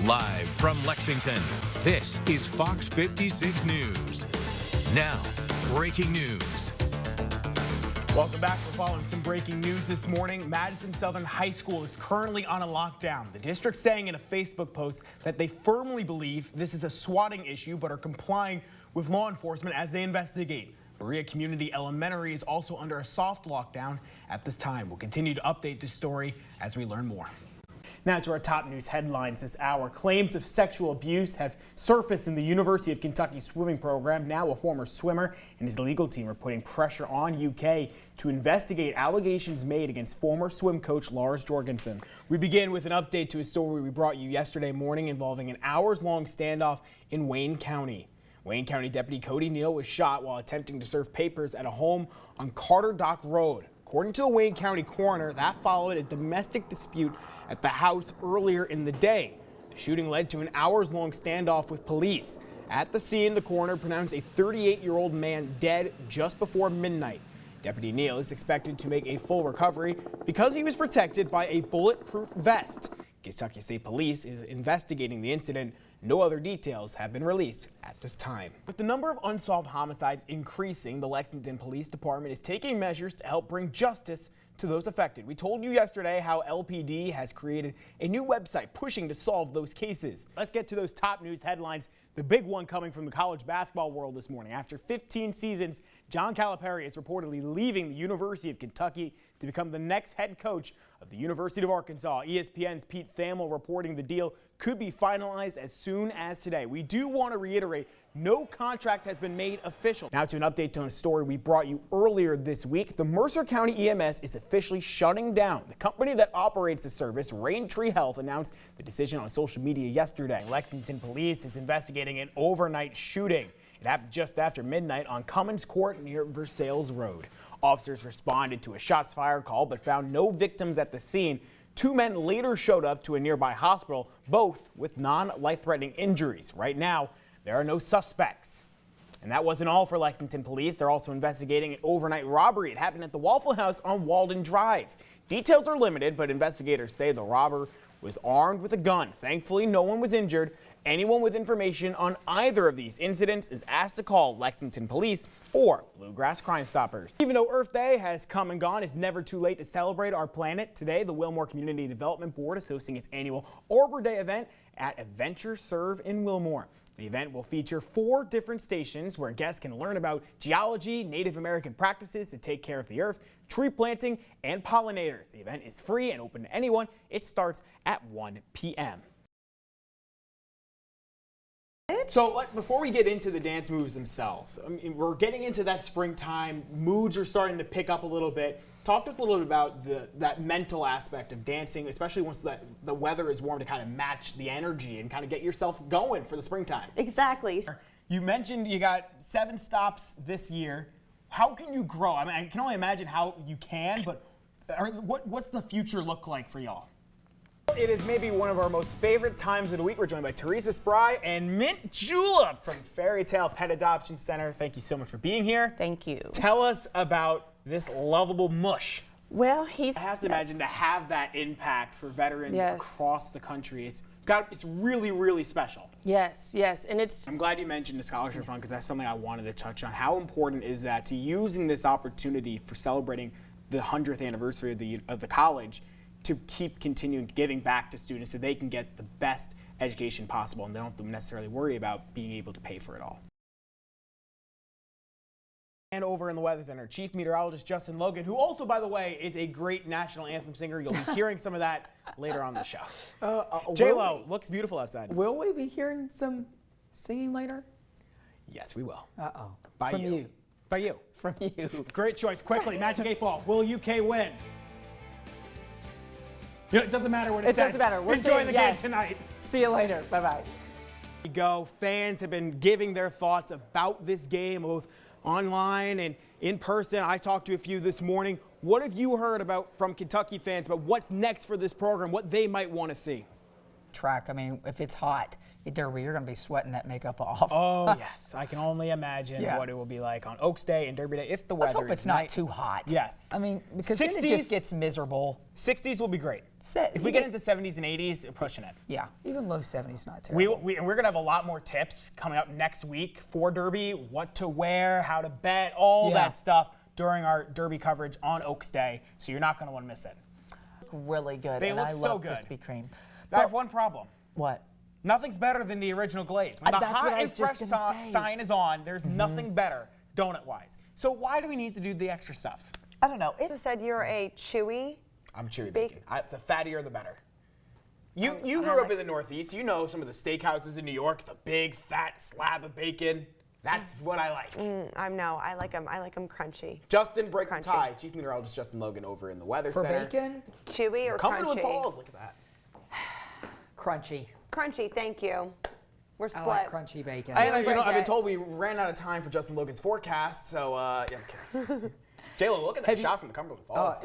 Live from Lexington, this is Fox 56 News. Now, breaking news. Welcome back. We're following some breaking news this morning. Madison Southern High School is currently on a lockdown. The district saying in a Facebook post that they firmly believe this is a swatting issue, but are complying with law enforcement as they investigate. Berea Community Elementary is also under a soft lockdown at this time. We'll continue to update this story as we learn more. Now to our top news headlines this hour. Claims of sexual abuse have surfaced in the University of Kentucky swimming program. Now a former swimmer and his legal team are putting pressure on UK to investigate allegations made against former swim coach Lars Jorgensen. We begin with an update to a story we brought you yesterday morning involving an hours-long standoff in Wayne County. Wayne County Deputy Cody Neal was shot while attempting to serve papers at a home on Carter Dock Road. According to the Wayne County coroner, that followed a domestic dispute at the house earlier in the day. The shooting led to an hours-long standoff with police. At the scene, the coroner pronounced a 38-year-old man dead just before midnight. Deputy Neal is expected to make a full recovery because he was protected by a bulletproof vest. Kentucky State Police is investigating the incident. No other details have been released at this time. With the number of unsolved homicides increasing, the Lexington Police Department is taking measures to help bring justice to those affected. We told you yesterday how LPD has created a new website pushing to solve those cases. Let's get to those top news headlines. The big one coming from the college basketball world this morning. After 15 seasons, John Calipari is reportedly leaving the University of Kentucky to become the next head coach of the University of Arkansas. ESPN's Pete Thamel reporting the deal could be finalized as soon as today. We do want to reiterate, no contract has been made official. Now to an update on a story we brought you earlier this week. The Mercer County EMS is officially shutting down. The company that operates the service, Raintree Health, announced the decision on social media yesterday. Lexington Police is investigating an overnight shooting. It happened just after midnight on Cummins Court near Versailles Road. Officers responded to a shots fired call but found no victims at the scene. Two men later showed up to a nearby hospital, both with non-life-threatening injuries. Right now, there are no suspects. And that wasn't all for Lexington Police. They're also investigating an overnight robbery. It happened at the Waffle House on Walden Drive. Details are limited, but investigators say the robber was armed with a gun. Thankfully, no one was injured. Anyone with information on either of these incidents is asked to call Lexington Police or Bluegrass Crime Stoppers. Even though Earth Day has come and gone, it's never too late to celebrate our planet. Today, the Wilmore Community Development Board is hosting its annual Arbor Day event at Adventure Serve in Wilmore. The event will feature 4 different stations where guests can learn about geology, Native American practices to take care of the earth, tree planting, and pollinators. The event is free and open to anyone. It starts at 1 p.m. So before we get into the dance moves themselves, I mean, we're getting into that springtime. Moods are starting to pick up a little bit. Talk to us a little bit about that mental aspect of dancing, especially once the weather is warm, to kind of match the energy and kind of get yourself going for the springtime. Exactly. You mentioned you got 7 stops this year. How can you grow? I mean, I can only imagine how you can, but what's the future look like for y'all? It is maybe one of our most favorite times of the week. We're joined by Teresa Spry and Mint Julep from Fairy Tale Pet Adoption Center. Thank you so much for being here. Thank you. Tell us about this lovable mush. Well, I have to imagine to have that impact for veterans across the country. It's really, really special. Yes, and it's... I'm glad you mentioned the scholarship fund because that's something I wanted to touch on. How important is that to using this opportunity for celebrating the 100th anniversary of the college to keep continuing giving back to students so they can get the best education possible and they don't have to necessarily worry about being able to pay for it all. And over in the Weather Center, Chief Meteorologist Justin Logan, who also, by the way, is a great national anthem singer. You'll be hearing some of that later on the show. J-Lo looks beautiful outside. Will we be hearing some singing later? Yes, we will. Uh-oh. From you. By you. From you. Great choice. Quickly, Magic 8 Ball. Will UK win? You know, it doesn't matter what it says. It doesn't matter. We're enjoying the game tonight. See you later. Bye-bye. Fans have been giving their thoughts about this game, both online and in person. I talked to a few this morning. What have you heard from Kentucky fans about what's next for this program, what they might want to see? track. I mean, if it's hot at Derby, you're going to be sweating that makeup off. Oh, yes. I can only imagine Yeah. what it will be like on Oaks Day and Derby Day if the weather Let's hope it's is not nice. too hot. Yes. I mean, because then it 60s just gets miserable. 60s will be great. If we get into 70s and 80s, we're pushing it. Yeah, even low 70s not terrible. We're going to have a lot more tips coming up next week for Derby, what to wear, how to bet, all Yeah. that stuff during our Derby coverage on Oaks Day, so you're not going to want to miss it. Really good, They and look I so love good. Krispy Kreme. I have one problem. What? Nothing's better than the original glaze. When the That's what hot I was and fresh just gonna say. sign is on, there's nothing better donut-wise. So why do we need to do the extra stuff? I don't know. You said you're a chewy. I'm chewy Bacon. bacon. The fattier, the better. You grew up in the Northeast. You know some of the steakhouses in New York. It's a big, fat slab of bacon. That's what I like. I like them. I like them crunchy. Justin, break the Crunchy. tie. Chief Meteorologist Justin Logan over in the Weather For Center. bacon, Chewy or Cumberland crunchy? Falls, look at that. crunchy. Crunchy. Thank you. We're I split. like crunchy bacon. And I've been it. told we ran out of time for Justin Logan's forecast, so yeah, I'm kidding. J-Lo, look at that shot from the Cumberland Falls.